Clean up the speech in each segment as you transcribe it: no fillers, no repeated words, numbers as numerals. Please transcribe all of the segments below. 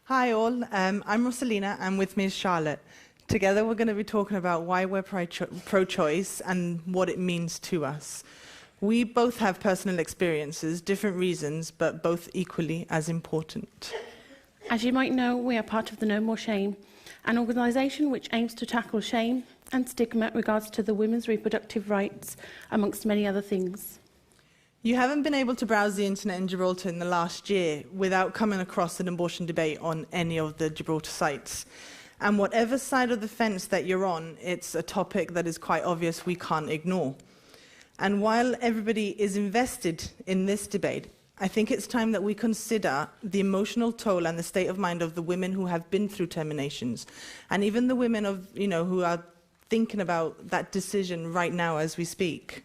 Hi all, I'm Rosalina and with me is Charlotte. Together we're going to be talking about why we're pro-choice and what it means to us. We both have personal experiences, different reasons, but both equally as important. As you might know, we are part of the No More Shame, an organisation which aims to tackle shame and stigma in regards to the women's reproductive rights, amongst many other things. You haven't been able to browse the internet in Gibraltar in the last year without coming across an abortion debate on any of the Gibraltar sites. And whatever side of the fence that you're on, it's a topic that is quite obvious we can't ignore. And while everybody is invested in this debate, I think it's time that we consider the emotional toll and the state of mind of the women who have been through terminations, and even the women who are thinking about that decision right now as we speak.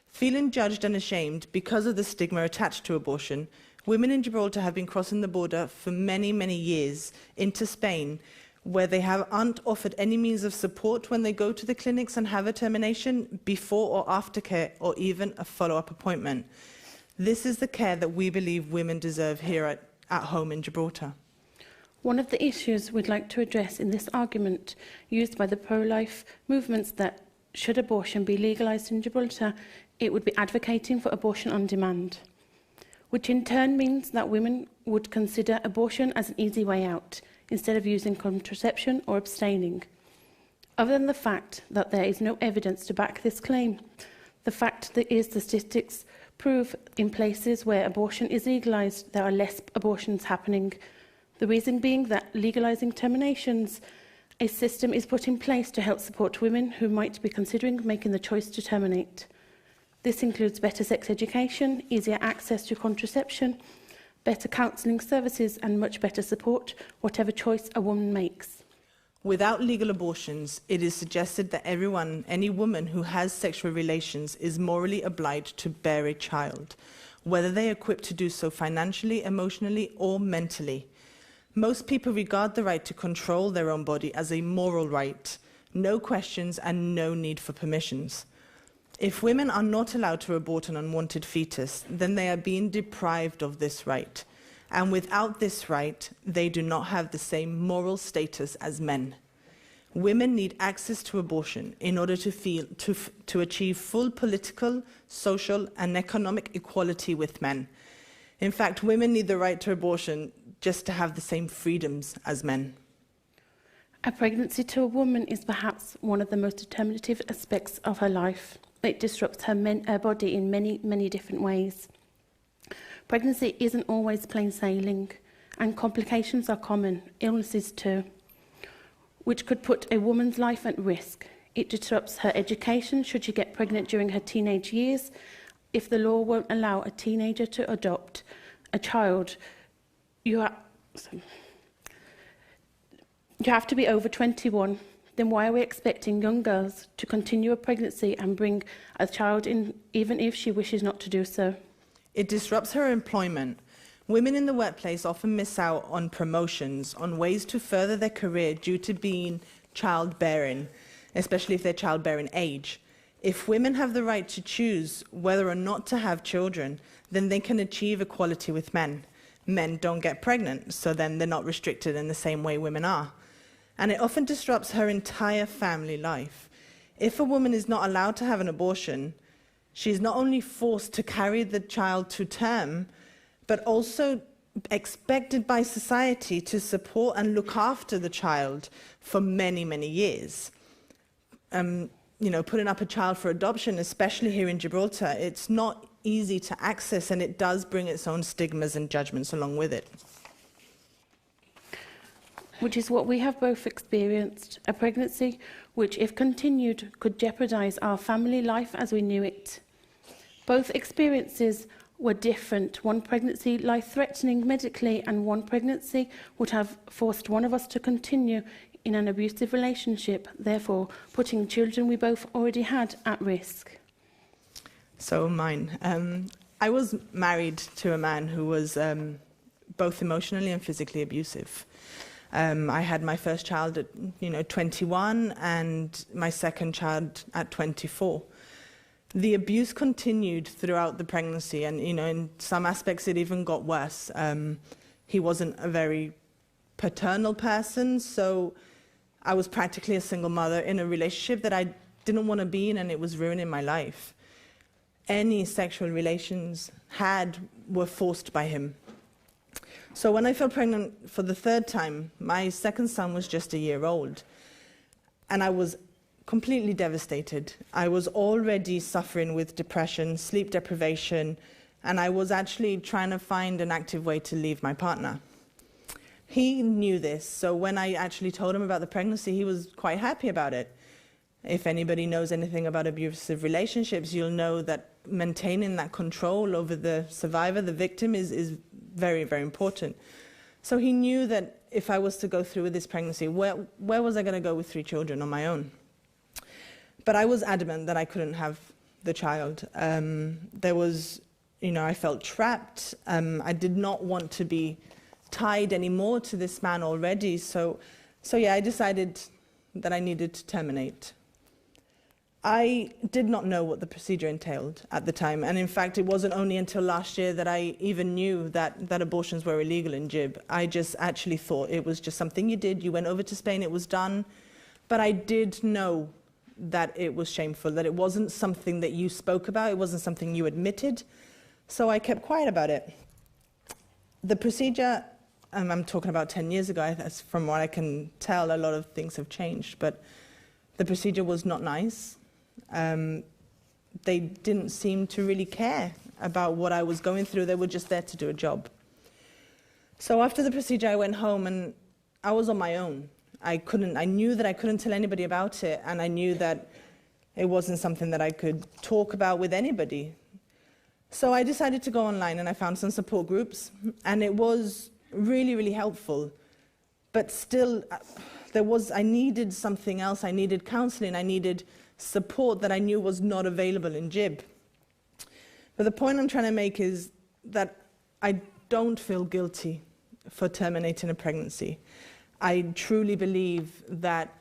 Feeling judged and ashamed because of the stigma attached to abortion, women in Gibraltar have been crossing the border for many, many years into Spain, where they aren't offered any means of support when they go to the clinics and have a termination, before or after care, or even a follow-up appointment. This is the care that we believe women deserve here at home in Gibraltar. One of the issues we'd like to address in this argument used by the pro-life movements that should abortion be legalised in Gibraltar, it would be advocating for abortion on demand, which in turn means that women would consider abortion as an easy way out, instead of using contraception or abstaining. Other than the fact that there is no evidence to back this claim, the fact that is the statistics prove in places where abortion is legalised, there are less abortions happening. The reason being that legalising terminations, a system is put in place to help support women who might be considering making the choice to terminate. This includes better sex education, easier access to contraception, better counselling services and much better support, whatever choice a woman makes. Without legal abortions, it is suggested that any woman who has sexual relations is morally obliged to bear a child, whether they are equipped to do so financially, emotionally or mentally. Most people regard the right to control their own body as a moral right, no questions and no need for permissions. If women are not allowed to abort an unwanted fetus, then they are being deprived of this right. And without this right, they do not have the same moral status as men. Women need access to abortion in order to achieve full political, social, and economic equality with men. In fact, women need the right to abortion just to have the same freedoms as men. A pregnancy to a woman is perhaps one of the most determinative aspects of her life. It disrupts her body in many, many different ways. Pregnancy isn't always plain sailing, and complications are common, illnesses too, which could put a woman's life at risk. It disrupts her education should she get pregnant during her teenage years. If the law won't allow a teenager to adopt a child, you have to be over 21. Then why are we expecting young girls to continue a pregnancy and bring a child in, even if she wishes not to do so? It disrupts her employment. Women in the workplace often miss out on promotions, on ways to further their career due to being childbearing, especially if they're childbearing age. If women have the right to choose whether or not to have children, then they can achieve equality with men. Men don't get pregnant, so then they're not restricted in the same way women are. And it often disrupts her entire family life. If a woman is not allowed to have an abortion, she is not only forced to carry the child to term, but also expected by society to support and look after the child for many, many years. Putting up a child for adoption, especially here in Gibraltar, it's not easy to access, and it does bring its own stigmas and judgments along with it. Which is what we have both experienced, a pregnancy which, if continued, could jeopardise our family life as we knew it. Both experiences were different. One pregnancy life-threatening medically, and one pregnancy would have forced one of us to continue in an abusive relationship, therefore putting children we both already had at risk. So mine. I was married to a man who was both emotionally and physically abusive. I had my first child at 21 and my second child at 24. The abuse continued throughout the pregnancy, and in some aspects it even got worse. He wasn't a very paternal person, so I was practically a single mother in a relationship that I didn't want to be in, and it was ruining my life. Any sexual relations were forced by him. So when I fell pregnant for the third time, my second son was just a year old, and I was completely devastated. I was already suffering with depression, sleep deprivation, and I was actually trying to find an active way to leave my partner. He knew this, so when I actually told him about the pregnancy, he was quite happy about it. If anybody knows anything about abusive relationships, you'll know that maintaining that control over the survivor, the victim, is very, very important. So he knew that if I was to go through with this pregnancy, where was I going to go with 3 children on my own? But I was adamant that I couldn't have the child. I felt trapped. I did not want to be tied anymore to this man already. So I decided that I needed to terminate. I did not know what the procedure entailed at the time. And in fact, it wasn't only until last year that I even knew that abortions were illegal in GIB. I just actually thought it was just something you did. You went over to Spain, it was done. But I did know that it was shameful, that it wasn't something that you spoke about, it wasn't something you admitted. So I kept quiet about it. The procedure, I'm talking about 10 years ago, from what I can tell, a lot of things have changed, but the procedure was not nice. They didn't seem to really care about what I was going through. They were just there to do a job. So after the procedure, I went home and I was on my own. I knew that I couldn't tell anybody about it, and I knew that it wasn't something that I could talk about with anybody. So I decided to go online, and I found some support groups, and it was really, really helpful. But still, I needed something else. I needed counseling. I needed support that I knew was not available in GIB. But the point I'm trying to make is that I don't feel guilty for terminating a pregnancy. I truly believe that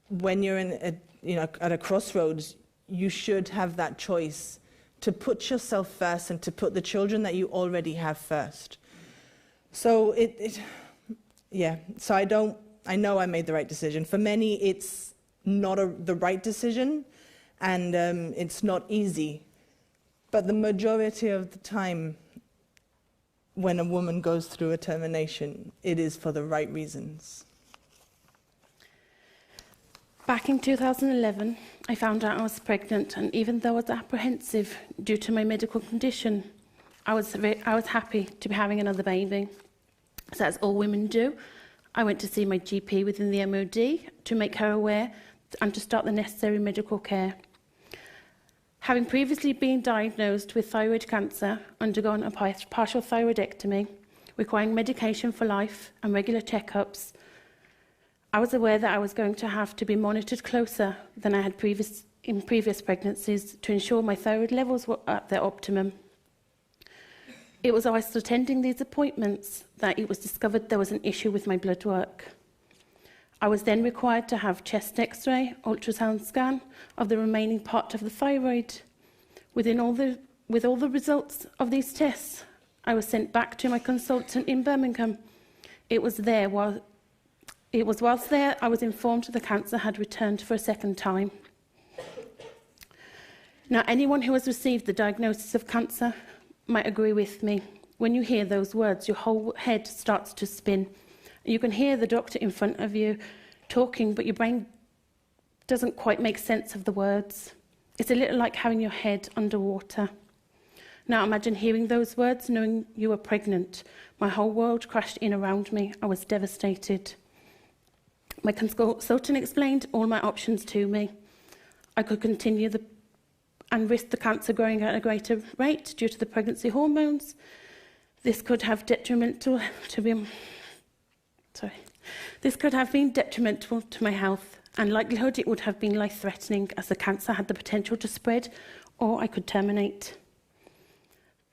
when you're at a crossroads, you should have that choice to put yourself first and to put the children that you already have first. So I know I made the right decision. For many, it's not the right decision, and it's not easy. But the majority of the time, when a woman goes through a termination, it is for the right reasons. Back in 2011, I found out I was pregnant, and even though I was apprehensive due to my medical condition, I was happy to be having another baby. So as all women do, I went to see my GP within the MOD to make her aware and to start the necessary medical care. Having previously been diagnosed with thyroid cancer, undergone a partial thyroidectomy, requiring medication for life and regular checkups, I was aware that I was going to have to be monitored closer than I had in previous pregnancies to ensure my thyroid levels were at their optimum. It was whilst attending these appointments that it was discovered there was an issue with my blood work. I was then required to have chest X-ray, ultrasound scan of the remaining part of the thyroid. With all the results of these tests, I was sent back to my consultant in Birmingham. Whilst there, I was informed the cancer had returned for a second time. Now, anyone who has received the diagnosis of cancer might agree with me. When you hear those words, your whole head starts to spin. You can hear the doctor in front of you talking, but your brain doesn't quite make sense of the words. It's a little like having your head underwater. Now imagine hearing those words, knowing you were pregnant. My whole world crashed in around me. I was devastated. My consultant explained all my options to me. I could continue and risk the cancer growing at a greater rate due to the pregnancy hormones. This could have been detrimental to my health, and likelihood it would have been life-threatening as the cancer had the potential to spread, or I could terminate.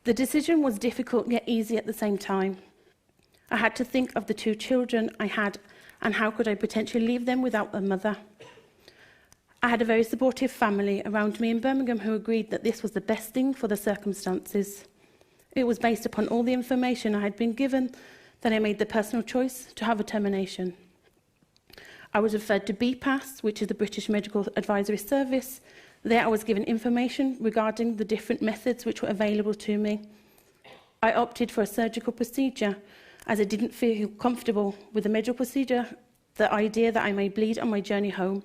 The decision was difficult yet easy at the same time. I had to think of the 2 children I had and how could I potentially leave them without a mother. I had a very supportive family around me in Birmingham who agreed that this was the best thing for the circumstances. It was based upon all the information I had been given that I made the personal choice to have a termination. I was referred to BPAS, which is the British Medical Advisory Service. There I was given information regarding the different methods which were available to me. I opted for a surgical procedure as I didn't feel comfortable with the medical procedure, the idea that I may bleed on my journey home.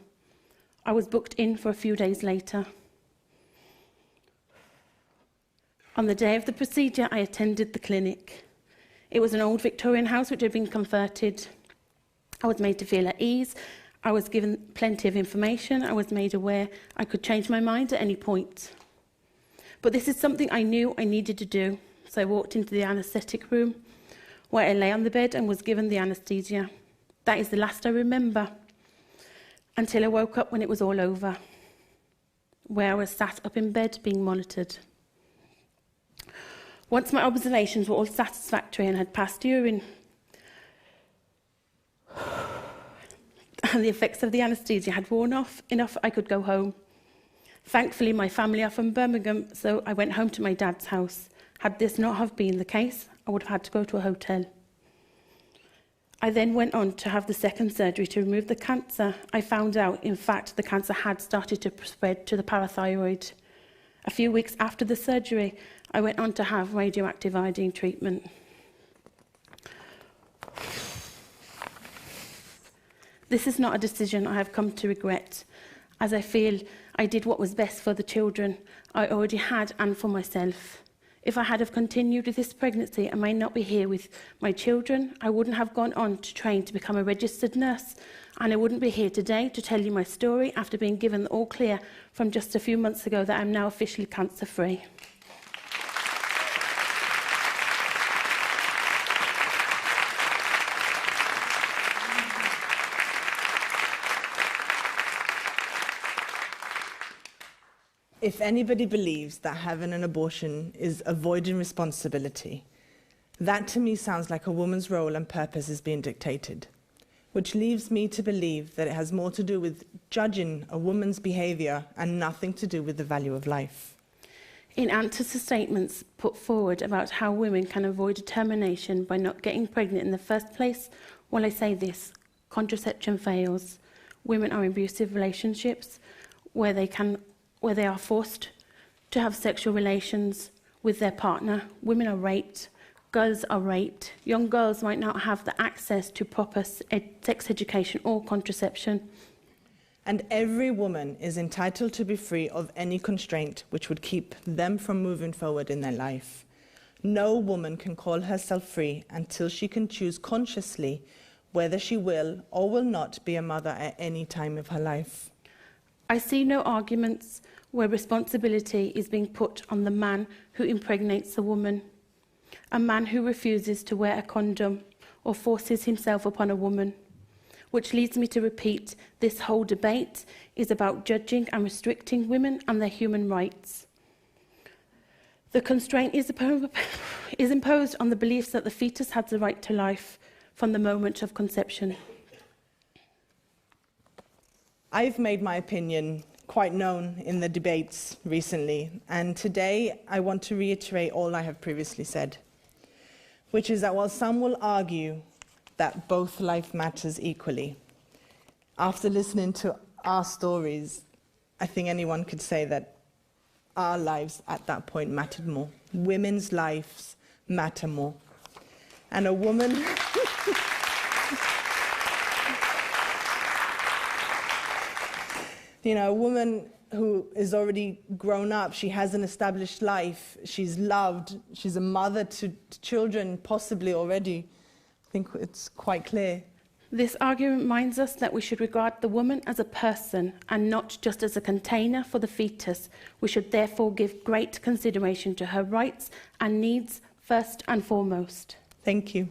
I was booked in for a few days later. On the day of the procedure, I attended the clinic. It was an old Victorian house which had been converted. I was made to feel at ease. I was given plenty of information. I was made aware I could change my mind at any point. But this is something I knew I needed to do, so I walked into the anaesthetic room, where I lay on the bed and was given the anaesthesia. That is the last I remember, until I woke up when it was all over, where I was sat up in bed being monitored. Once my observations were all satisfactory and had passed urine, and the effects of the anaesthesia had worn off enough, I could go home. Thankfully, my family are from Birmingham, so I went home to my dad's house. Had this not have been the case, I would have had to go to a hotel. I then went on to have the second surgery to remove the cancer. I found out, in fact, the cancer had started to spread to the parathyroid. A few weeks after the surgery, I went on to have radioactive iodine treatment. This is not a decision I have come to regret, as I feel I did what was best for the children I already had and for myself. If I had have continued with this pregnancy, I might not be here with my children. I wouldn't have gone on to train to become a registered nurse, and I wouldn't be here today to tell you my story after being given the all clear from just a few months ago that I'm now officially cancer-free. If anybody believes that having an abortion is avoiding responsibility, that to me sounds like a woman's role and purpose is being dictated, which leaves me to believe that it has more to do with judging a woman's behaviour and nothing to do with the value of life. In answer to statements put forward about how women can avoid a termination by not getting pregnant in the first place, well, I say this: contraception fails. Women are in abusive relationships where they are forced to have sexual relations with their partner. Women are raped. Girls are raped. Young girls might not have the access to proper sex education or contraception. And every woman is entitled to be free of any constraint which would keep them from moving forward in their life. No woman can call herself free until she can choose consciously whether she will or will not be a mother at any time of her life. I see no arguments where responsibility is being put on the man who impregnates a woman, a man who refuses to wear a condom or forces himself upon a woman, which leads me to repeat, this whole debate is about judging and restricting women and their human rights. The constraint is imposed on the beliefs that the fetus has the right to life from the moment of conception. I've made my opinion quite known in the debates recently, and today I want to reiterate all I have previously said, which is that while some will argue that both life matters equally, after listening to our stories, I think anyone could say that our lives at that point mattered more. Women's lives matter more. And a woman... You know, a woman who is already grown up, she has an established life, she's loved, she's a mother to children, possibly already. I think it's quite clear. This argument reminds us that we should regard the woman as a person and not just as a container for the fetus. We should therefore give great consideration to her rights and needs first and foremost. Thank you.